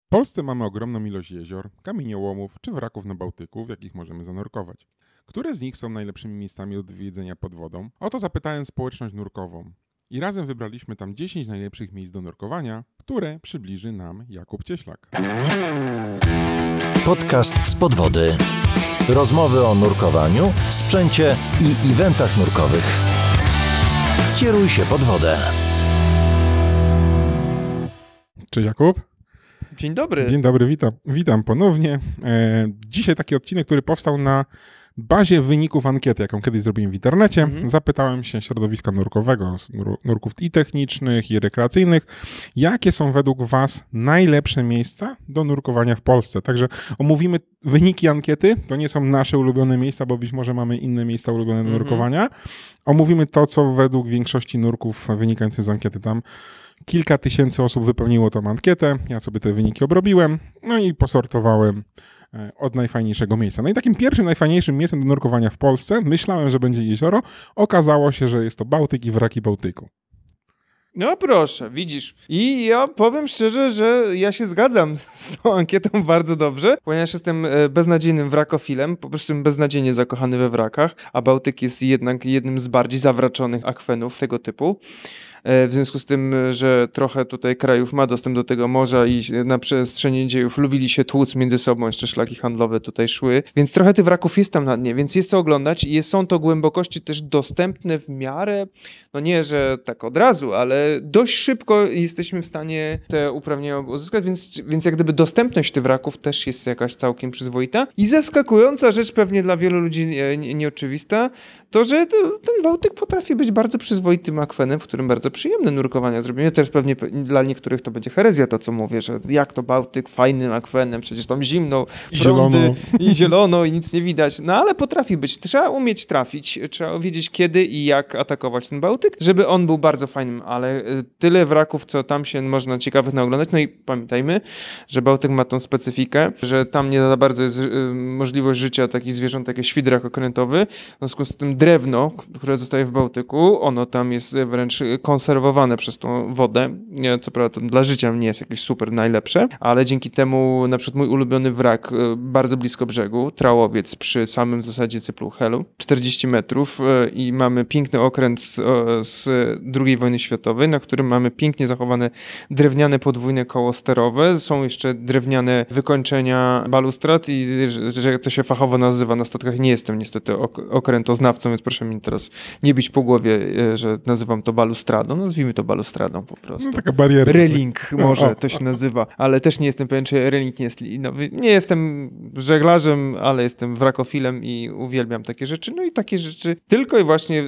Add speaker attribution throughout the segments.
Speaker 1: W Polsce mamy ogromną ilość jezior, kamieniołomów czy wraków na Bałtyku, w jakich możemy zanurkować. Które z nich są najlepszymi miejscami do odwiedzenia pod wodą? O to zapytałem społeczność nurkową. I razem wybraliśmy tam 10 najlepszych miejsc do nurkowania, które przybliży nam Jakub Cieślak.
Speaker 2: Podcast z podwody. Rozmowy o nurkowaniu, sprzęcie i eventach nurkowych. Kieruj się pod wodę.
Speaker 1: Cześć Jakub.
Speaker 3: Dzień dobry.
Speaker 1: Dzień dobry, witam ponownie. Dzisiaj taki odcinek, który powstał na bazie wyników ankiety, jaką kiedyś zrobiłem w internecie. Zapytałem się środowiska nurkowego, nurków i technicznych, i rekreacyjnych, jakie są według Was najlepsze miejsca do nurkowania w Polsce. Także omówimy wyniki ankiety. To nie są nasze ulubione miejsca, bo być może mamy inne miejsca ulubione do nurkowania. Omówimy to, co według większości nurków wynikających z ankiety tam. Kilka tysięcy osób wypełniło tą ankietę, ja sobie te wyniki obrobiłem, no i posortowałem od najfajniejszego miejsca. No i takim pierwszym, najfajniejszym miejscem do nurkowania w Polsce, myślałem, że będzie jezioro, okazało się, że jest to Bałtyk i wraki Bałtyku.
Speaker 3: No proszę, widzisz. I ja powiem szczerze, że ja się zgadzam z tą ankietą bardzo dobrze, ponieważ jestem beznadziejnym wrakofilem, po prostu beznadziejnie zakochany we wrakach, a Bałtyk jest jednak jednym z bardziej zawraczonych akwenów tego typu. W związku z tym, że trochę tutaj krajów ma dostęp do tego morza i na przestrzeni dziejów lubili się tłuc między sobą, jeszcze szlaki handlowe tutaj szły, więc trochę tych wraków jest tam na dnie, więc jest co oglądać i są to głębokości też dostępne w miarę, no nie, że tak od razu, ale dość szybko jesteśmy w stanie te uprawnienia uzyskać, więc jak gdyby dostępność tych wraków też jest jakaś całkiem przyzwoita i zaskakująca rzecz pewnie dla wielu ludzi nieoczywista, to, że ten Bałtyk potrafi być bardzo przyzwoitym akwenem, w którym bardzo przyjemne nurkowania zrobimy. Też pewnie dla niektórych to będzie herezja to, co mówię, że jak to Bałtyk fajnym akwenem, przecież tam zimno, prądy i zielono i nic nie widać. No ale potrafi być. Trzeba umieć trafić, trzeba wiedzieć kiedy i jak atakować ten Bałtyk, żeby on był bardzo fajnym, ale tyle wraków, co tam się można ciekawych naoglądać. No i pamiętajmy, że Bałtyk ma tą specyfikę, że tam nie za bardzo jest możliwość życia takich zwierząt jak świdrak okrętowy. W związku z tym drewno, które zostaje w Bałtyku, ono tam jest wręcz konserwowane przez tą wodę. Co prawda to dla życia nie jest jakieś super najlepsze, ale dzięki temu na przykład mój ulubiony wrak bardzo blisko brzegu, Trałowiec przy samym w zasadzie cyplu Helu, 40 metrów i mamy piękny okręt z II wojny światowej, na którym mamy pięknie zachowane drewniane podwójne koło sterowe. Są jeszcze drewniane wykończenia balustrad i że to się fachowo nazywa na statkach, nie jestem niestety okrętoznawcą, więc proszę mi teraz nie bić po głowie, że nazywam to balustradą. Nazwijmy to balustradą po prostu.
Speaker 1: No taka bariera.
Speaker 3: Reling może to się nazywa, ale też nie jestem pewien, czy reling nie jest linowy. Nie jestem żeglarzem, ale jestem wrakofilem i uwielbiam takie rzeczy. No i takie rzeczy tylko i właśnie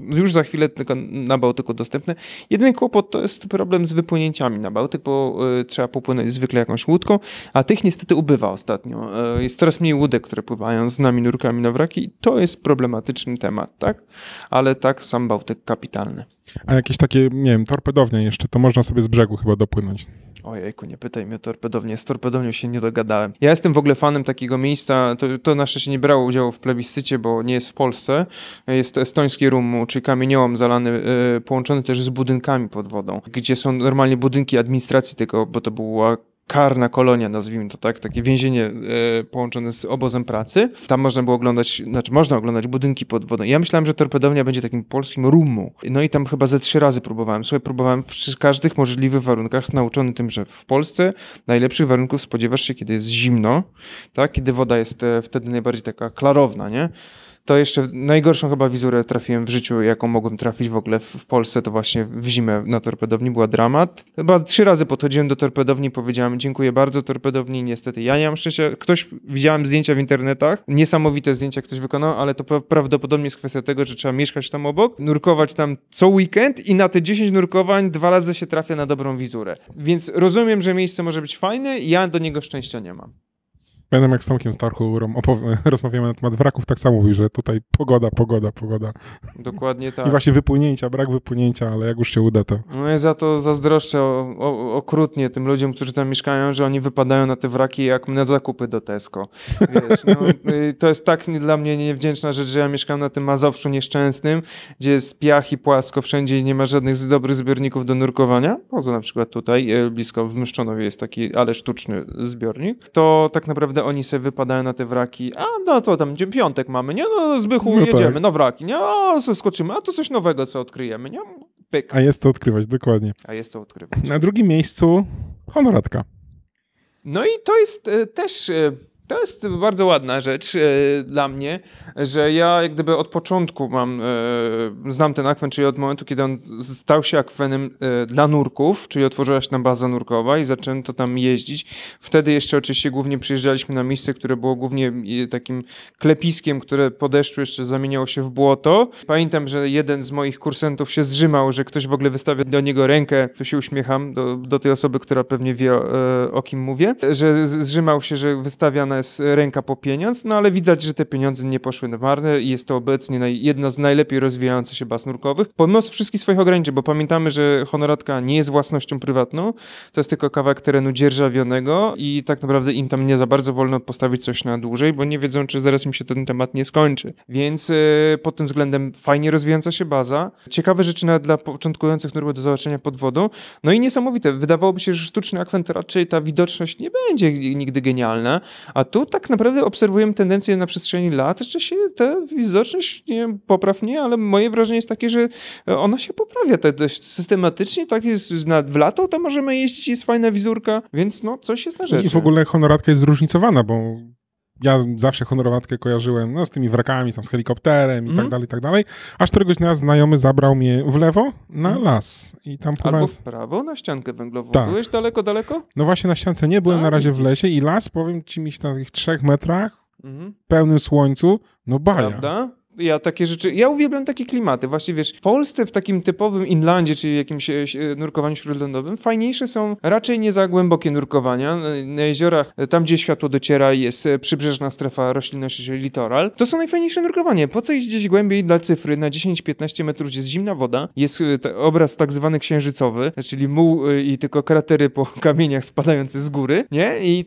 Speaker 3: już za chwilę tylko na Bałtyku dostępne. Jedyny kłopot to jest problem z wypłynięciami na Bałtyk, bo trzeba popłynąć zwykle jakąś łódką, a tych niestety ubywa ostatnio. Jest coraz mniej łódek, które pływają z nami nurkami na wraki i to jest problematyczny temat, tak? Ale tak, sam Bałtyk kapitalny.
Speaker 1: A jakieś takie, nie wiem, torpedownie jeszcze, to można sobie z brzegu chyba dopłynąć.
Speaker 3: Ojejku, nie pytaj mnie o torpedownię. Z torpedownią się nie dogadałem. Ja jestem w ogóle fanem takiego miejsca, to na szczęście nie brało udziału w plebiscycie, bo nie jest w Polsce. Jest to estoński Rummu, czyli kamieniołom zalany, połączony też z budynkami pod wodą, gdzie są normalnie budynki administracji tego, bo to była karna kolonia, nazwijmy to tak, takie więzienie połączone z obozem pracy. Tam można było można oglądać budynki pod wodą. Ja myślałem, że torpedownia będzie takim polskim Rummu. No i tam chyba ze 3 razy próbowałem. Próbowałem w każdych możliwych warunkach, nauczony tym, że w Polsce najlepszych warunków spodziewasz się, kiedy jest zimno, tak? Kiedy woda jest wtedy najbardziej taka klarowna, nie? To jeszcze najgorszą chyba wizurę trafiłem w życiu, jaką mogłem trafić w ogóle w Polsce, to właśnie w zimę na torpedowni, była dramat. Chyba 3 razy podchodziłem do torpedowni, powiedziałem dziękuję bardzo torpedowni, niestety ja nie mam szczęścia. Widziałem zdjęcia w internetach, niesamowite zdjęcia ktoś wykonał, ale to prawdopodobnie jest kwestia tego, że trzeba mieszkać tam obok, nurkować tam co weekend i na te 10 nurkowań 2 razy się trafia na dobrą wizurę. Więc rozumiem, że miejsce może być fajne, ja do niego szczęścia nie mam.
Speaker 1: Będę jak z Tomkiem Starchu rozmawiamy na temat wraków, tak samo mówi, że tutaj pogoda.
Speaker 3: Dokładnie tak.
Speaker 1: I właśnie brak wypłynięcia, ale jak już się uda, to...
Speaker 3: No ja za to zazdroszczę okrutnie tym ludziom, którzy tam mieszkają, że oni wypadają na te wraki jak na zakupy do Tesco. Wiesz, no, to jest tak dla mnie niewdzięczna rzecz, że ja mieszkam na tym Mazowszu nieszczęsnym, gdzie jest piach i płasko wszędzie i nie ma żadnych dobrych zbiorników do nurkowania. Poza na przykład tutaj, blisko w Myszczonowie jest taki, ale sztuczny zbiornik. To tak naprawdę oni sobie wypadają na te wraki. A no to tam piątek mamy, nie? No Zbychu, jedziemy
Speaker 1: tak.
Speaker 3: na wraki, nie? O, skoczymy, a to coś nowego, co odkryjemy, nie? Pyk.
Speaker 1: A jest to odkrywać, dokładnie. Na drugim miejscu Honoratka.
Speaker 3: No i to jest też... To jest bardzo ładna rzecz dla mnie, że ja jak gdyby od początku znam ten akwen, czyli od momentu, kiedy on stał się akwenem dla nurków, czyli otworzyła się tam baza nurkowa i zacząłem to tam jeździć. Wtedy jeszcze oczywiście głównie przyjeżdżaliśmy na miejsce, które było głównie takim klepiskiem, które po deszczu jeszcze zamieniało się w błoto. Pamiętam, że jeden z moich kursantów się zrzymał, że ktoś w ogóle wystawia do niego rękę, tu się uśmiecham do tej osoby, która pewnie wie o kim mówię, że zrzymał się, że wystawiana jest ręka po pieniądz, no ale widać, że te pieniądze nie poszły na marne i jest to obecnie jedna z najlepiej rozwijających się baz nurkowych, pomimo wszystkich swoich ograniczeń, bo pamiętamy, że Honoratka nie jest własnością prywatną, to jest tylko kawałek terenu dzierżawionego i tak naprawdę im tam nie za bardzo wolno postawić coś na dłużej, bo nie wiedzą, czy zaraz im się ten temat nie skończy. Więc pod tym względem fajnie rozwijająca się baza, ciekawe rzeczy nawet dla początkujących nurków do zobaczenia pod wodą, no i niesamowite. Wydawałoby się, że sztuczny akwen to raczej ta widoczność nie będzie nigdy genialna, a tu tak naprawdę obserwujemy tendencję na przestrzeni lat, że się ta widoczność, nie wiem, popraw mnie, ale moje wrażenie jest takie, że ona się poprawia tak dość systematycznie, tak jest, w lato to możemy jeździć, jest fajna wizurka, więc no coś jest na rzeczy.
Speaker 1: I w ogóle Honoratka jest zróżnicowana, bo ja zawsze Honoratkę kojarzyłem z tymi wrakami, z helikopterem i tak dalej, aż któregoś dnia znajomy zabrał mnie w lewo na las. I tam
Speaker 3: albo w prawo na ściankę węglową.
Speaker 1: Tak.
Speaker 3: Byłeś daleko?
Speaker 1: No właśnie na ściance nie byłem na razie w lesie i las, powiem ci, mi się na takich 3 metrach, pełnym słońcu, no baja.
Speaker 3: Prawda? Ja uwielbiam takie klimaty. Właśnie wiesz, w Polsce w takim typowym inlandzie, czyli jakimś nurkowaniu śródlądowym, fajniejsze są raczej nie za głębokie nurkowania. Na jeziorach, tam gdzie światło dociera, jest przybrzeżna strefa roślinności, czyli litoral. To są najfajniejsze nurkowanie. Po co iść gdzieś głębiej dla cyfry na 10-15 metrów, gdzie jest zimna woda, jest obraz tak zwany księżycowy, czyli muł i tylko kratery po kamieniach spadające z góry, nie? I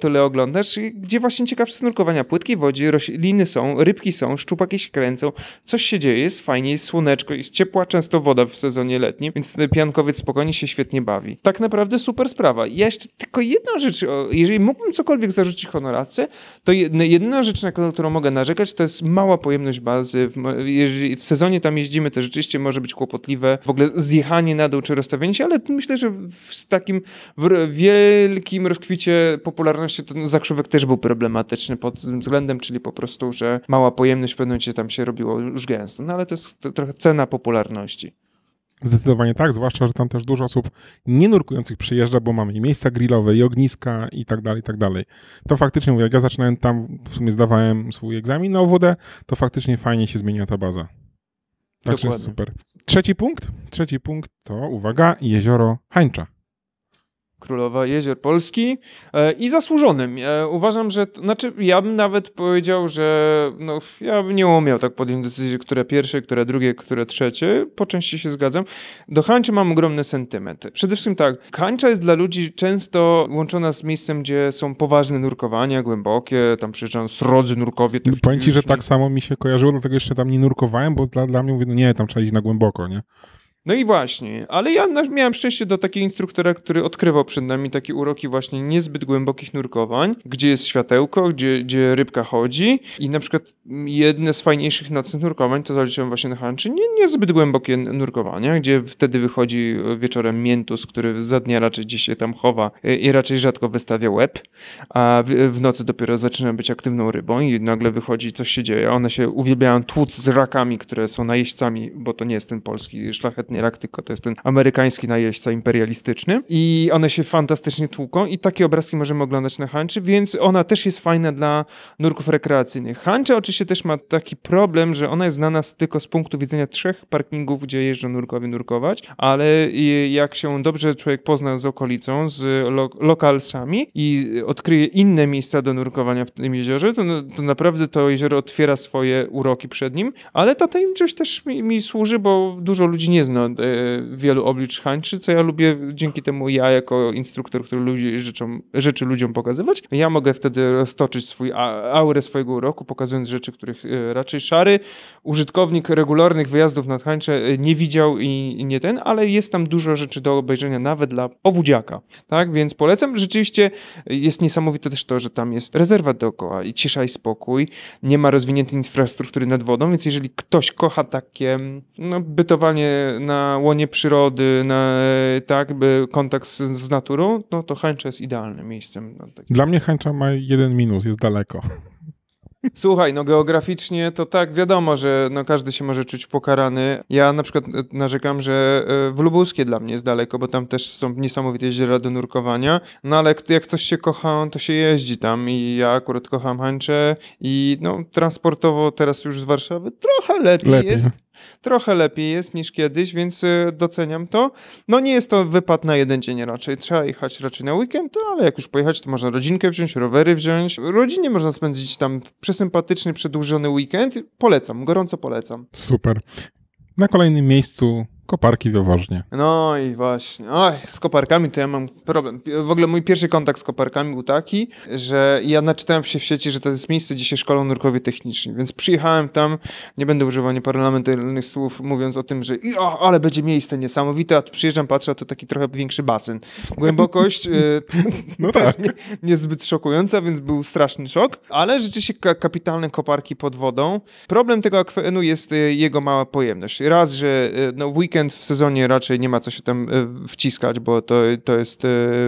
Speaker 3: tyle oglądasz, gdzie właśnie ciekawsze nurkowania. Płytkiej wodzie, rośliny są, rybki są, szczupaki się kręcą, coś się dzieje, jest fajnie, jest słoneczko, jest ciepła często woda w sezonie letnim, więc piankowiec spokojnie się świetnie bawi. Tak naprawdę super sprawa. Ja jeszcze tylko jedna rzecz, jeżeli mógłbym cokolwiek zarzucić Honoratce, to jedyna rzecz, na którą mogę narzekać, to jest mała pojemność bazy. Jeżeli w sezonie tam jeździmy, to rzeczywiście może być kłopotliwe, w ogóle zjechanie na dół czy rozstawienie się, ale myślę, że w takim wielkim rozkwicie popularności ten zakrzówek też był problematyczny pod tym względem, czyli po prostu, że mała pojemność w pewnym momencie tam się robiło już gęsto, no ale to jest trochę cena popularności.
Speaker 1: Zdecydowanie tak, zwłaszcza, że tam też dużo osób nienurkujących przyjeżdża, bo mamy i miejsca grillowe, i ogniska i tak dalej. To faktycznie, mówię, jak ja zaczynałem tam, w sumie zdawałem swój egzamin na OWD, to faktycznie fajnie się zmieniła ta baza. Także super. Trzeci punkt to, uwaga, jezioro Hańcza.
Speaker 3: Królowa Jezior Polski i zasłużonym. Uważam, że, ja bym nawet powiedział, że ja bym nie umiał tak podjąć decyzji, które pierwsze, które drugie, które trzecie. Po części się zgadzam. Do Hańczy mam ogromny sentyment. Przede wszystkim tak, Hańcza jest dla ludzi często łączona z miejscem, gdzie są poważne nurkowania, głębokie, tam przyjeżdżają srodzy nurkowie.
Speaker 1: Powiem ci, że tak samo mi się kojarzyło, dlatego jeszcze tam nie nurkowałem, bo dla mnie mówię, nie, tam trzeba iść na głęboko, nie?
Speaker 3: No i właśnie, ale ja miałem szczęście do takiego instruktora, który odkrywał przed nami takie uroki właśnie niezbyt głębokich nurkowań, gdzie jest światełko, gdzie rybka chodzi i na przykład jedne z fajniejszych nocnych nurkowań to zaliczyłem właśnie na Hańczy, niezbyt głębokie nurkowania, gdzie wtedy wychodzi wieczorem miętus, który za dnia raczej gdzieś się tam chowa i raczej rzadko wystawia łeb, a w nocy dopiero zaczyna być aktywną rybą i nagle wychodzi, coś się dzieje. One się uwielbiają tłuc z rakami, które są najeźdźcami, bo to nie jest ten polski szlachetny Rak, tylko to jest ten amerykański najeźdźca imperialistyczny i one się fantastycznie tłuką i takie obrazki możemy oglądać na Hańczy, więc ona też jest fajna dla nurków rekreacyjnych. Hańcza oczywiście też ma taki problem, że ona jest znana tylko z punktu widzenia 3 parkingów, gdzie jeżdżą nurkowie nurkować, ale jak się dobrze człowiek pozna z okolicą, z lokalsami i odkryje inne miejsca do nurkowania w tym jeziorze, to naprawdę to jezioro otwiera swoje uroki przed nim, ale ta tajemniczość też mi służy, bo dużo ludzi nie zna wielu oblicz Hańczy, co ja lubię dzięki temu jako instruktor, który rzeczy ludziom pokazywać. Ja mogę wtedy roztoczyć aurę swojego uroku, pokazując rzeczy, których raczej szary użytkownik regularnych wyjazdów nad Hańczę nie widział i nie ale jest tam dużo rzeczy do obejrzenia nawet dla owodziaka. Tak, więc polecam. Rzeczywiście jest niesamowite też to, że tam jest rezerwat dookoła i cisza i spokój. Nie ma rozwiniętej infrastruktury nad wodą, więc jeżeli ktoś kocha takie bytowanie na łonie przyrody, kontakt z naturą, no to Hańcza jest idealnym miejscem.
Speaker 1: Dla mnie Hańcza ma jeden minus, jest daleko.
Speaker 3: Słuchaj, geograficznie to tak, wiadomo, że każdy się może czuć pokarany. Ja na przykład narzekam, że Lubuskie dla mnie jest daleko, bo tam też są niesamowite jeziora do nurkowania, ale jak coś się kocha, to się jeździ tam i ja akurat kocham Hańczę i transportowo teraz już z Warszawy trochę lepiej jest. Trochę lepiej jest niż kiedyś, więc doceniam to. Nie jest to wypad na jeden dzień raczej. Trzeba jechać raczej na weekend, ale jak już pojechać, to można rodzinkę wziąć, rowery wziąć. Rodzinnie można spędzić tam przesympatyczny, przedłużony weekend. Polecam, gorąco polecam.
Speaker 1: Super. Na kolejnym miejscu koparki w Jaworznie.
Speaker 3: No i właśnie. Z koparkami to ja mam problem. W ogóle mój pierwszy kontakt z koparkami był taki, że ja naczytałem się w sieci, że to jest miejsce, gdzie się szkolą nurkowie techniczni, więc przyjechałem tam, nie będę używał nieparlamentarnych słów, mówiąc o tym, że ale będzie miejsce niesamowite, a tu przyjeżdżam, patrzę, a tu taki trochę większy basen. Głębokość też niezbyt szokująca, więc był straszny szok, ale rzeczywiście kapitalne koparki pod wodą. Problem tego akwenu jest jego mała pojemność. Raz, że weekend w sezonie raczej nie ma co się tam wciskać, bo to jest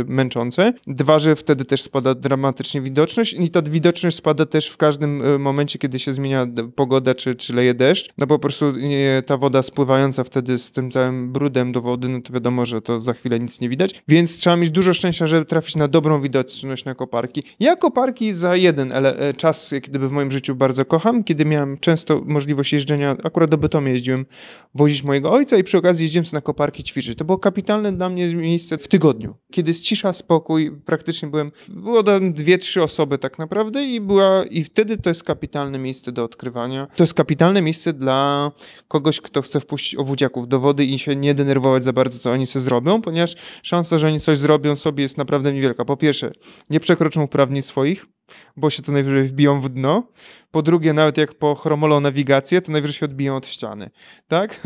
Speaker 3: męczące. Dwa, że wtedy też spada dramatycznie widoczność i ta widoczność spada też w każdym momencie, kiedy się zmienia pogoda czy leje deszcz. Po prostu ta woda spływająca wtedy z tym całym brudem do wody, to wiadomo, że to za chwilę nic nie widać. Więc trzeba mieć dużo szczęścia, żeby trafić na dobrą widoczność na koparki. Ja koparki za jeden czas, kiedy w moim życiu bardzo kocham, kiedy miałem często możliwość jeżdżenia, akurat do Bytomia jeździłem wozić mojego ojca i przy okazji jeździłem na koparki ćwiczyć. To było kapitalne dla mnie miejsce w tygodniu. Kiedy jest cisza, spokój, praktycznie było tam 2-3 osoby tak naprawdę i wtedy to jest kapitalne miejsce do odkrywania. To jest kapitalne miejsce dla kogoś, kto chce wpuścić owodziaków do wody i się nie denerwować za bardzo, co oni sobie zrobią, ponieważ szansa, że oni coś zrobią sobie jest naprawdę niewielka. Po pierwsze, nie przekroczą uprawnień swoich, bo się co najwyżej wbiją w dno. Po drugie, nawet jak pochromolą nawigację, to najwyżej się odbiją od ściany. Tak?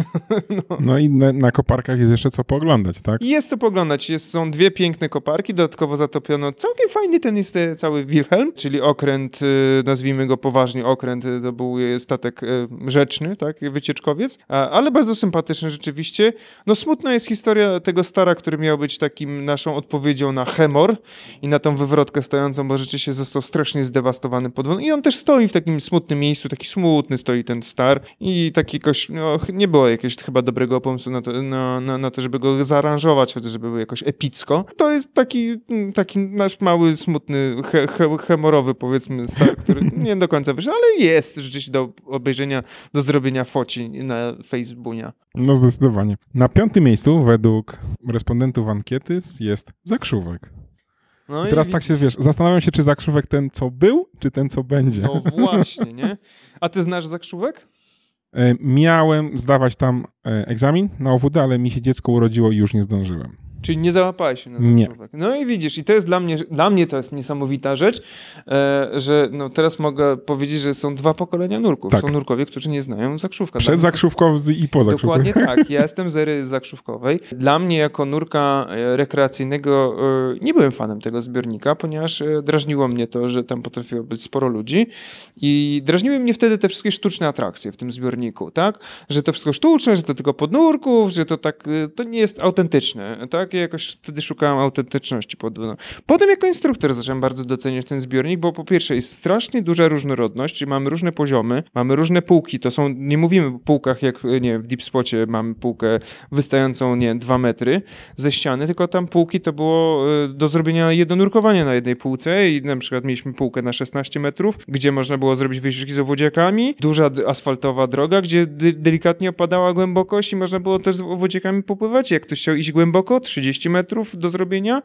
Speaker 1: No i na koparkach jest jeszcze co pooglądać, tak?
Speaker 3: Jest co pooglądać. Są 2 piękne koparki, dodatkowo zatopiono. Całkiem fajny ten jest cały Wilhelm, czyli okręt, nazwijmy go poważnie okręt, to był statek rzeczny, tak? Wycieczkowiec, ale bardzo sympatyczny rzeczywiście. Smutna jest historia tego stara, który miał być takim naszą odpowiedzią na Hemor i na tą wywrotkę stojącą, bo rzeczywiście został strasznie zdewastowany pod wodą. I on też stoi w takim smutnym miejscu, taki smutny stoi ten star i taki jakoś, nie było jakiegoś chyba dobrego pomysłu na to, żeby go zaaranżować, chociaż żeby był jakoś epicko. To jest taki nasz mały, smutny, hemorowy powiedzmy star, który nie do końca wyszedł, ale jest rzeczywiście do obejrzenia, do zrobienia foci na Facebooku.
Speaker 1: No zdecydowanie. Na 5. miejscu według respondentów ankiety jest Zakrzówek. I teraz tak się, zastanawiam się, czy Zakrzówek ten, co był, czy ten, co będzie.
Speaker 3: No właśnie, nie? A ty znasz Zakrzówek?
Speaker 1: Miałem zdawać tam egzamin na OWD, ale mi się dziecko urodziło i już nie zdążyłem.
Speaker 3: Czyli nie załapałeś się na Zakrzówek. No i widzisz, i to jest dla mnie to jest niesamowita rzecz, że teraz mogę powiedzieć, że są 2 pokolenia nurków. Tak. Są nurkowie, którzy nie znają Zakrzówka.
Speaker 1: Zakrzówkowy i po Zakrzówkowy.
Speaker 3: Dokładnie tak. Ja jestem z ery zakrzówkowej. Dla mnie jako nurka rekreacyjnego nie byłem fanem tego zbiornika, ponieważ drażniło mnie to, że tam potrafiło być sporo ludzi i drażniły mnie wtedy te wszystkie sztuczne atrakcje w tym zbiorniku, tak? Że to wszystko sztuczne, że to tylko pod nurków, że to tak, to nie jest autentyczne, tak? takie jakoś wtedy szukałem autentyczności podwodnej. Potem jako instruktor zacząłem bardzo doceniać ten zbiornik, bo po pierwsze jest strasznie duża różnorodność, czyli mamy różne poziomy, mamy różne półki, to są, nie mówimy o półkach jak, nie wiem, w Deep Spocie mamy półkę wystającą, nie wiem, 2 metry ze ściany, tylko tam półki to było do zrobienia jedno nurkowanie na jednej półce i na przykład mieliśmy półkę na 16 metrów, gdzie można było zrobić wycieczki z owodziakami, duża asfaltowa droga, gdzie delikatnie opadała głębokość i można było też z owodziakami popływać. Jak ktoś chciał iść głęboko, 30 metrów do zrobienia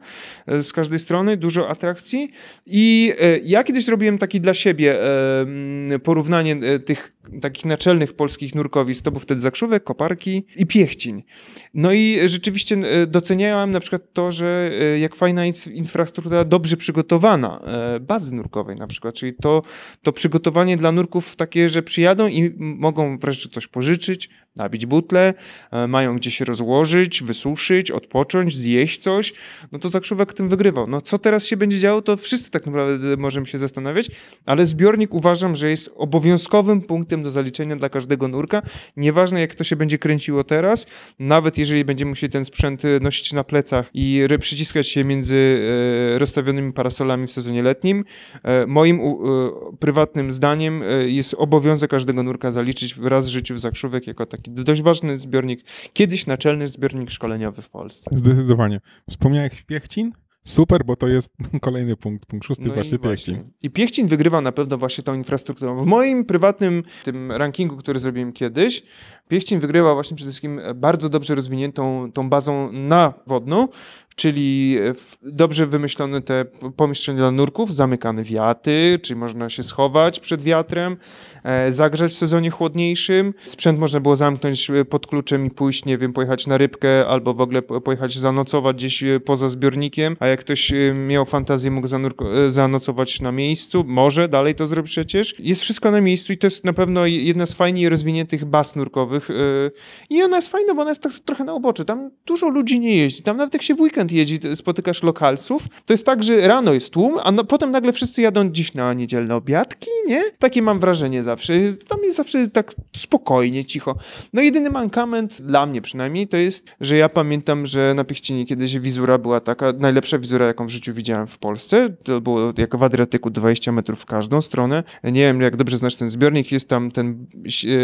Speaker 3: z każdej strony, dużo atrakcji. I ja kiedyś robiłem taki dla siebie porównanie tych takich naczelnych polskich nurkowisk. To był wtedy Zakrzówek, Koparki i Piechciń. No i rzeczywiście doceniałem na przykład to, że jak fajna infrastruktura dobrze przygotowana bazy nurkowej na przykład, czyli to przygotowanie dla nurków takie, że przyjadą i mogą wreszcie coś pożyczyć, nabić butle, mają gdzie się rozłożyć, wysuszyć, odpocząć, zjeść coś, no to Zakrzówek tym wygrywał. No co teraz się będzie działo, to wszyscy tak naprawdę możemy się zastanawiać, ale zbiornik uważam, że jest obowiązkowym punktem do zaliczenia dla każdego nurka. Nieważne jak to się będzie kręciło teraz, nawet jeżeli będziemy musieli ten sprzęt nosić na plecach i przyciskać się między rozstawionymi parasolami w sezonie letnim, moim prywatnym zdaniem jest obowiązek każdego nurka zaliczyć raz w życiu w Zakrzówek jako taki dość ważny zbiornik, kiedyś naczelny zbiornik szkoleniowy w Polsce.
Speaker 1: Zdecydowanie. Wspomniałeś Piechcin? Super, bo to jest kolejny punkt 6, no właśnie Piechcin.
Speaker 3: I Piechcin wygrywa na pewno właśnie tą infrastrukturą. W moim prywatnym tym rankingu, który zrobiłem kiedyś, Piechcin wygrywa właśnie przede wszystkim bardzo dobrze rozwiniętą tą bazą nawodną, czyli dobrze wymyślone te pomieszczenia dla nurków, zamykane wiaty, czyli można się schować przed wiatrem, zagrzać w sezonie chłodniejszym. Sprzęt można było zamknąć pod kluczem i pójść, nie wiem, pojechać na rybkę albo w ogóle pojechać zanocować gdzieś poza zbiornikiem, a jak ktoś miał fantazję, mógł zanocować na miejscu, może dalej to zrobić przecież. Jest wszystko na miejscu i to jest na pewno jedna z fajniej rozwiniętych baz nurkowych i ona jest fajna, bo ona jest tak trochę na uboczu. Tam dużo ludzi nie jeździ, tam nawet jak się w weekend jeździ, spotykasz lokalsów, to jest tak, że rano jest tłum, a potem nagle wszyscy jadą dziś na niedzielne obiadki, nie? Takie mam wrażenie zawsze. Tam jest zawsze tak spokojnie, cicho. No jedyny mankament, dla mnie przynajmniej, to jest, że ja pamiętam, że na Piechcinie kiedyś wizura była taka, najlepsza wizura, jaką w życiu widziałem w Polsce. To było jak w Adriatyku 20 metrów w każdą stronę. Nie wiem, jak dobrze znasz ten zbiornik, jest tam ten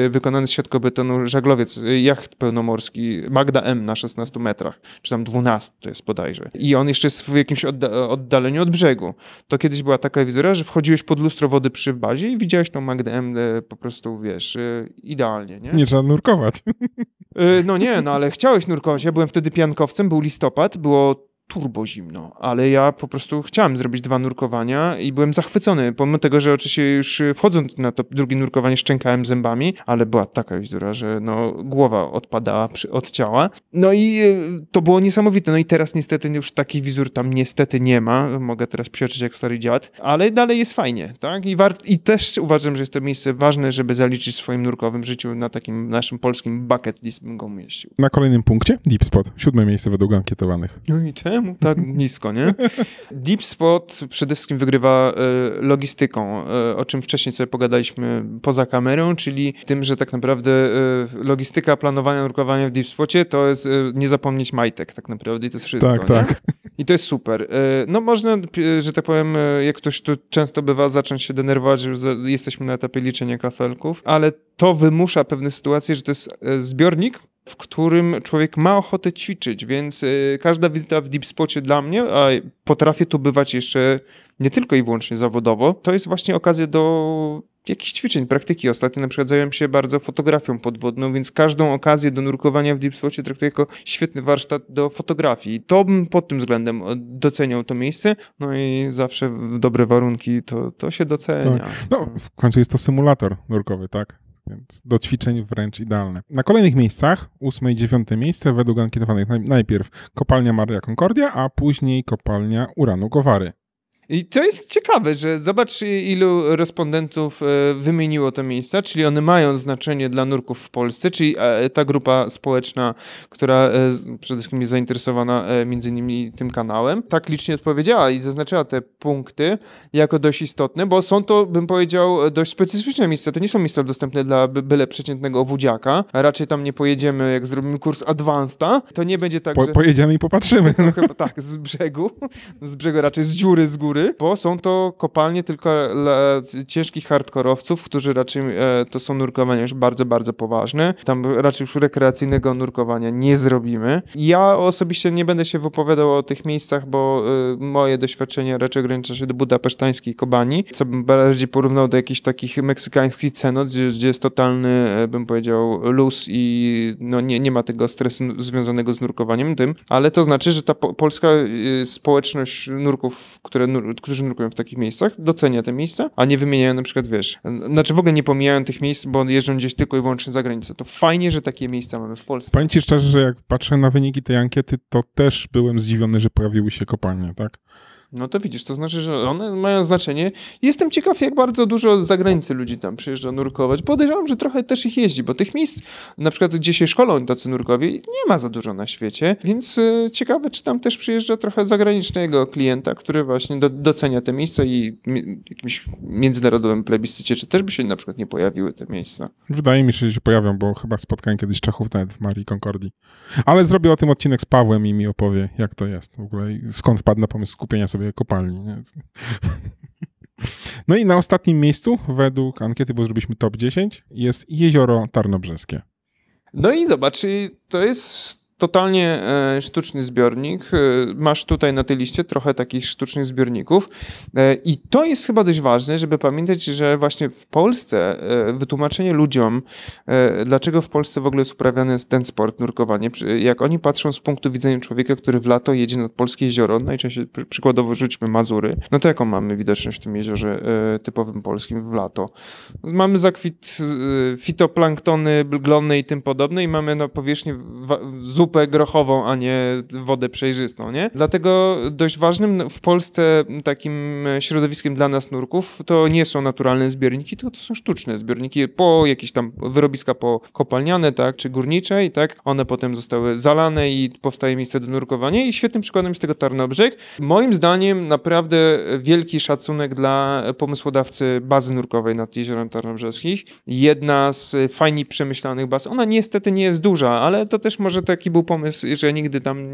Speaker 3: wykonany z siatkobetonu żaglowiec, jacht pełnomorski, Magda M na 16 metrach, czy tam 12 to jest bodajże. I on jeszcze jest w jakimś oddaleniu od brzegu. To kiedyś była taka wizura, że wchodziłeś pod lustro wody przy bazie i widziałeś tą Magdę M po prostu, wiesz, idealnie, nie?
Speaker 1: Nie trzeba nurkować.
Speaker 3: No nie, no ale chciałeś nurkować. Ja byłem wtedy piankowcem, był listopad, było turbo zimno, ale ja po prostu chciałem zrobić 2 nurkowania i byłem zachwycony, pomimo tego, że oczywiście już wchodząc na to drugie nurkowanie szczękałem zębami, ale była taka wizura, że no głowa odpadała od ciała. No i to było niesamowite. No i teraz niestety już takich wizur tam niestety nie ma. Mogę teraz psioczyć jak stary dziad, ale dalej jest fajnie, tak? I też uważam, że jest to miejsce ważne, żeby zaliczyć w swoim nurkowym życiu na takim naszym polskim bucket list bym go umieścił.
Speaker 1: Na kolejnym punkcie Deep Spot, 7 miejsce według ankietowanych.
Speaker 3: No i czemu tak nisko, nie? Deep Spot przede wszystkim wygrywa logistyką, o czym wcześniej sobie pogadaliśmy poza kamerą, czyli tym, że tak naprawdę logistyka planowania nurkowania w Deep Spocie to jest nie zapomnieć majtek tak naprawdę i to jest wszystko.
Speaker 1: Tak,
Speaker 3: nie?
Speaker 1: tak.
Speaker 3: I to jest super. No można, że tak powiem, jak ktoś tu często bywa, zacząć się denerwować, że już jesteśmy na etapie liczenia kafelków, ale to wymusza pewne sytuacje, że to jest zbiornik, w którym człowiek ma ochotę ćwiczyć, więc każda wizyta w Deep Spocie dla mnie, a potrafię tu bywać jeszcze nie tylko i wyłącznie zawodowo, to jest właśnie okazja do jakichś ćwiczeń, praktyki. Ostatnio na przykład zająłem się bardzo fotografią podwodną, więc każdą okazję do nurkowania w Deep Spocie traktuję jako świetny warsztat do fotografii. To bym pod tym względem doceniał to miejsce, no i zawsze w dobre warunki to się docenia.
Speaker 1: Tak. No, w końcu jest to symulator nurkowy, tak? Więc do ćwiczeń wręcz idealne. Na kolejnych miejscach, 8. i 9. miejsce według ankietowanych najpierw kopalnia Maria Concordia, a później kopalnia uranu Gowary.
Speaker 3: I to jest ciekawe, że zobacz, ilu respondentów wymieniło te miejsca, czyli one mają znaczenie dla nurków w Polsce, czyli ta grupa społeczna, która przede wszystkim jest zainteresowana między innymi tym kanałem, tak licznie odpowiedziała i zaznaczyła te punkty jako dość istotne, bo są to, bym powiedział, dość specyficzne miejsca. To nie są miejsca dostępne dla byle przeciętnego obudziaka, a raczej tam nie pojedziemy, jak zrobimy kurs Advanceda, to nie będzie tak, że...
Speaker 1: Pojedziemy i popatrzymy.
Speaker 3: No chyba tak, z brzegu raczej z dziury, z góry, bo są to kopalnie tylko dla ciężkich hardkorowców, którzy raczej to są nurkowania już bardzo, bardzo poważne. Tam raczej już rekreacyjnego nurkowania nie zrobimy. Ja osobiście nie będę się wypowiadał o tych miejscach, bo moje doświadczenie raczej ogranicza się do budapesztańskiej Kobani, co bym bardziej porównał do jakichś takich meksykańskich cenot, gdzie jest totalny, bym powiedział, luz i no nie ma tego stresu związanego z nurkowaniem tym, ale to znaczy, że ta polska społeczność nurków, którzy nurkują w takich miejscach, docenia te miejsca, a nie wymieniają na przykład, znaczy w ogóle nie pomijają tych miejsc, bo jeżdżą gdzieś tylko i wyłącznie za granicę. To fajnie, że takie miejsca mamy w Polsce.
Speaker 1: Powiem ci szczerze, że jak patrzę na wyniki tej ankiety, to też byłem zdziwiony, że pojawiły się kopalnie, tak?
Speaker 3: No to widzisz, to znaczy, że one mają znaczenie. Jestem ciekaw, jak bardzo dużo z zagranicy ludzi tam przyjeżdża nurkować. Podejrzewam, że trochę też ich jeździ, bo tych miejsc, na przykład gdzie się szkolą tacy nurkowie, nie ma za dużo na świecie, więc ciekawe, czy tam też przyjeżdża trochę zagranicznego klienta, który właśnie docenia te miejsca i jakimś międzynarodowym plebiscycie, czy też by się na przykład nie pojawiły te miejsca.
Speaker 1: Wydaje mi się, że się pojawią, bo chyba spotkałem kiedyś Czechów nawet w Marii Concordii. Ale zrobię o tym odcinek z Pawłem i mi opowie, jak to jest w ogóle, skąd wpadł na pomysł skupienia sobie kopalni. Nie? No i na ostatnim miejscu, według ankiety, bo zrobiliśmy top 10, jest Jezioro Tarnobrzeskie.
Speaker 3: No i zobacz, to jest totalnie sztuczny zbiornik. Masz tutaj na tej liście trochę takich sztucznych zbiorników i to jest chyba dość ważne, żeby pamiętać, że właśnie w Polsce wytłumaczenie ludziom, dlaczego w Polsce w ogóle jest uprawiany ten sport, nurkowanie, jak oni patrzą z punktu widzenia człowieka, który w lato jedzie nad polskie jezioro, najczęściej przykładowo rzućmy Mazury, no to jaką mamy widoczność w tym jeziorze typowym polskim w lato? Mamy zakwit fitoplanktony, glony i tym podobne i mamy na powierzchni zupę grochową, a nie wodę przejrzystą, nie? Dlatego dość ważnym w Polsce takim środowiskiem dla nas nurków to nie są naturalne zbiorniki, tylko to są sztuczne zbiorniki po jakieś tam wyrobiska kopalniane, tak, czy górnicze i tak, one potem zostały zalane i powstaje miejsce do nurkowania i świetnym przykładem jest tego Tarnobrzeg. Moim zdaniem naprawdę wielki szacunek dla pomysłodawcy bazy nurkowej nad Jeziorem Tarnobrzeskich. Jedna z fajnie przemyślanych baz. Ona niestety nie jest duża, ale to też może taki był pomysł, że nigdy tam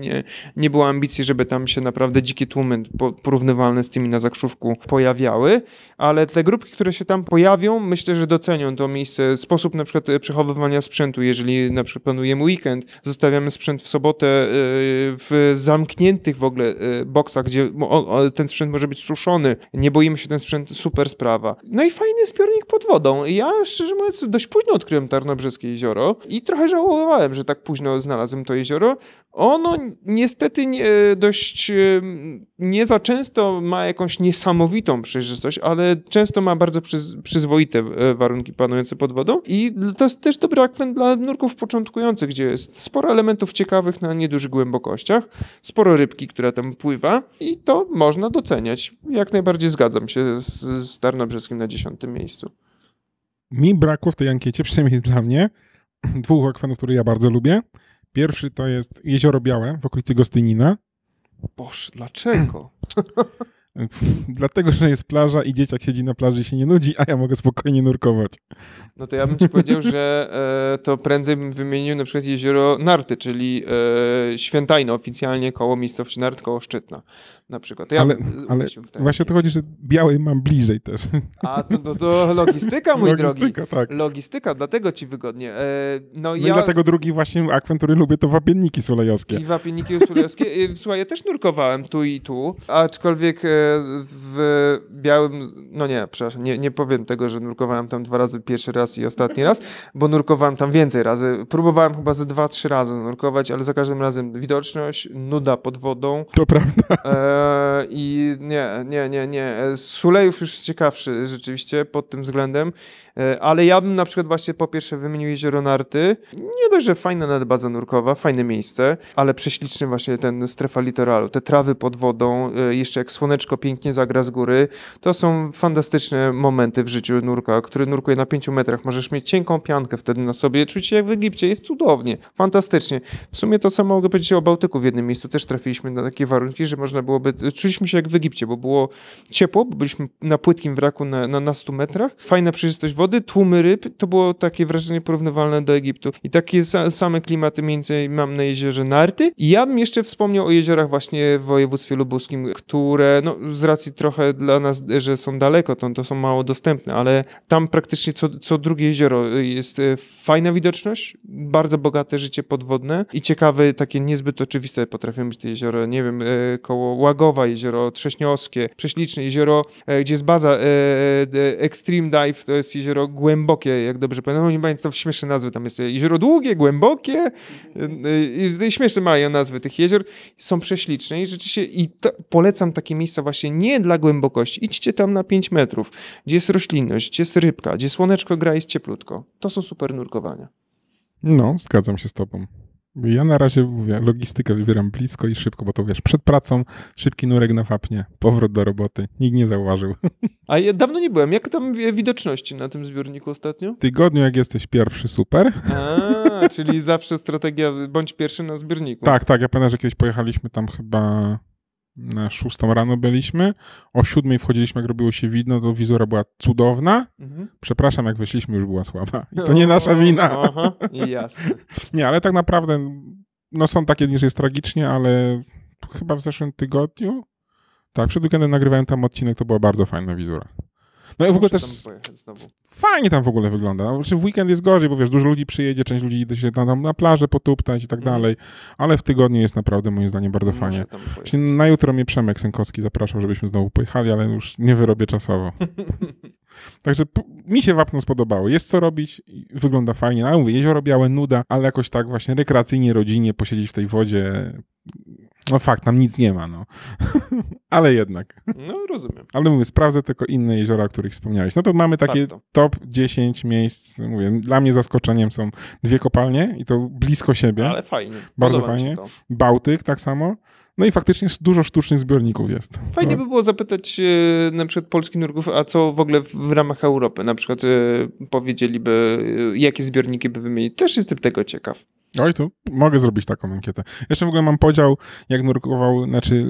Speaker 3: nie było ambicji, żeby tam się naprawdę dzikie tłumy porównywalne z tymi na Zakrzówku pojawiały, ale te grupki, które się tam pojawią, myślę, że docenią to miejsce. Sposób na przykład przechowywania sprzętu, jeżeli na przykład planujemy weekend, zostawiamy sprzęt w sobotę w zamkniętych w ogóle boksach, gdzie ten sprzęt może być suszony, nie boimy się ten sprzęt, super sprawa. No i fajny zbiornik pod wodą. Ja szczerze mówiąc dość późno odkryłem Tarnobrzeskie jezioro i trochę żałowałem, że tak późno znalazłem to jezioro. Ono niestety nie za często ma jakąś niesamowitą przejrzystość, ale często ma bardzo przyzwoite warunki panujące pod wodą i to jest też dobry akwen dla nurków początkujących, gdzie jest sporo elementów ciekawych na niedużych głębokościach, sporo rybki, która tam pływa i to można doceniać. Jak najbardziej zgadzam się z Tarnobrzeskim na 10. miejscu.
Speaker 1: Mi brakło w tej ankiecie, przynajmniej dla mnie, dwóch akwenów, które ja bardzo lubię. Pierwszy to jest Jezioro Białe w okolicy Gostynina.
Speaker 3: Boże, dlaczego?
Speaker 1: Dlatego, że jest plaża i dzieciak siedzi na plaży i się nie nudzi, a ja mogę spokojnie nurkować.
Speaker 3: No to ja bym ci powiedział, że to prędzej bym wymienił na przykład jezioro Narty, czyli Świętajno, oficjalnie koło miejscowości Nart, koło Szczytna na przykład. Ja
Speaker 1: ale właśnie o to chodzi, że Białej mam bliżej też.
Speaker 3: A to logistyka, mój drogi.
Speaker 1: Tak.
Speaker 3: Logistyka, dlatego ci wygodnie.
Speaker 1: No i dlatego drugi właśnie akwen, który lubię, to Wapienniki Sulejowskie.
Speaker 3: I Wapienniki Sulejowskie. Słuchaj, ja też nurkowałem tu i tu, aczkolwiek w Białym, no nie, przepraszam, nie powiem tego, że nurkowałem tam 2 razy, pierwszy raz i ostatni raz, bo nurkowałem tam więcej razy. Próbowałem chyba ze 2-3 razy nurkować, ale za każdym razem widoczność, nuda pod wodą.
Speaker 1: To prawda.
Speaker 3: I nie. Sulejów już ciekawszy rzeczywiście pod tym względem, ale ja bym na przykład właśnie po pierwsze wymienił jezioro Narty. Nie dość, że fajna nadbaza nurkowa, fajne miejsce, ale prześliczny właśnie ten strefa litoralu, te trawy pod wodą, jeszcze jak słoneczko słoneczko pięknie zagra z góry. To są fantastyczne momenty w życiu nurka, który nurkuje na 5 metrach. Możesz mieć cienką piankę wtedy na sobie, czuć się jak w Egipcie. Jest cudownie, fantastycznie. W sumie to samo mogę powiedzieć o Bałtyku w jednym miejscu. Też trafiliśmy na takie warunki, że można byłoby... Czuliśmy się jak w Egipcie, bo było ciepło, bo byliśmy na płytkim wraku na 100 metrach. Fajna przejrzystość wody, tłumy ryb. To było takie wrażenie porównywalne do Egiptu. I takie same klimaty między mam na jeziorze Narty. I ja bym jeszcze wspomniał o jeziorach właśnie w województwie lubuskim, które z racji trochę dla nas, że są daleko, to są mało dostępne, ale tam praktycznie co drugie jezioro jest fajna widoczność, bardzo bogate życie podwodne i ciekawe, takie niezbyt oczywiste potrafią być te jeziora, nie wiem, koło Łagowa jezioro Trześniowskie, prześliczne jezioro, gdzie jest baza Extreme Dive, to jest jezioro głębokie, jak dobrze pamiętam, nie pamiętam, śmieszne nazwy, tam jest jezioro długie, głębokie i śmieszne mają nazwy tych jezior, są prześliczne i rzeczywiście polecam takie miejsca właśnie nie dla głębokości, idźcie tam na 5 metrów, gdzie jest roślinność, gdzie jest rybka, gdzie słoneczko gra i jest cieplutko. To są super nurkowania.
Speaker 1: No, zgadzam się z tobą. Ja na razie mówię, logistykę wybieram blisko i szybko, bo to wiesz, przed pracą, szybki nurek na wapnie, powrót do roboty. Nikt nie zauważył.
Speaker 3: A ja dawno nie byłem. Jak tam widoczności na tym zbiorniku ostatnio?
Speaker 1: W tygodniu, jak jesteś pierwszy, super.
Speaker 3: Czyli zawsze strategia bądź pierwszy na zbiorniku.
Speaker 1: Tak. Ja pamiętam, że kiedyś pojechaliśmy tam chyba na 6 rano byliśmy, o 7 wchodziliśmy, jak robiło się widno, to wizura była cudowna. Przepraszam, jak wyszliśmy, już była słaba. I to nie nasza wina.
Speaker 3: Aha, jasne.
Speaker 1: Nie, ale tak naprawdę, są takie dni, że jest tragicznie, ale chyba w zeszłym tygodniu, tak, przed weekendem nagrywałem tam odcinek, to była bardzo fajna wizura. No i w ogóle też fajnie tam w ogóle wygląda. Znaczy w weekend jest gorzej, bo wiesz, dużo ludzi przyjedzie, część ludzi idzie się tam na plażę potuptać i tak dalej, ale w tygodniu jest naprawdę moim zdaniem bardzo fajnie. Czyli na jutro mnie Przemek Sękowski zapraszał, żebyśmy znowu pojechali, ale już nie wyrobię czasowo. Także mi się wapno spodobało. Jest co robić, wygląda fajnie. Ale mówię, jezioro białe, nuda, ale jakoś tak właśnie rekreacyjnie, rodzinnie posiedzieć w tej wodzie. No fakt, tam nic nie ma, no. Ale jednak.
Speaker 3: No, rozumiem.
Speaker 1: Ale mówię, sprawdzę tylko inne jeziora, o których wspomniałeś. No to mamy takie top 10 miejsc. Mówię, dla mnie zaskoczeniem są 2 kopalnie i to blisko siebie.
Speaker 3: Ale fajnie.
Speaker 1: Bardzo fajnie. Bałtyk tak samo. No i faktycznie dużo sztucznych zbiorników jest.
Speaker 3: Fajnie by było zapytać na przykład polskich nurków, a co w ogóle w ramach Europy? Na przykład powiedzieliby, jakie zbiorniki by wymienić. Też jestem tego ciekaw.
Speaker 1: Oj, to mogę zrobić taką ankietę. Jeszcze w ogóle mam podział, jak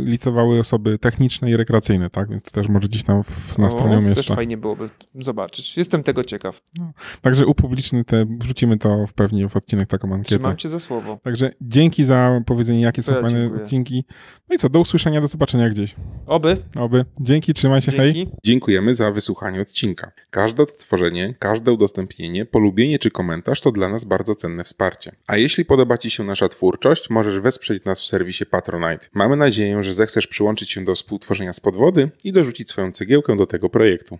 Speaker 1: licowały osoby techniczne i rekreacyjne, tak? Więc to też może gdzieś tam na stronie umieszczę.
Speaker 3: Też fajnie byłoby zobaczyć. Jestem tego ciekaw.
Speaker 1: No. Także upubliczny wrzucimy to pewnie w odcinek taką ankietę.
Speaker 3: Trzymam cię za słowo.
Speaker 1: Także dzięki za powiedzenie, jakie są fajne odcinki. No i co, do usłyszenia, do zobaczenia gdzieś.
Speaker 3: Oby.
Speaker 1: Dzięki, trzymaj się,
Speaker 3: Dzięki.
Speaker 1: hej. Dziękujemy za wysłuchanie odcinka. Każde odtworzenie, każde udostępnienie, polubienie czy komentarz to dla nas bardzo cenne wsparcie. A jeśli podoba Ci się nasza twórczość, możesz wesprzeć nas w serwisie Patronite. Mamy nadzieję, że zechcesz przyłączyć się do współtworzenia z podwody i dorzucić swoją cegiełkę do tego projektu.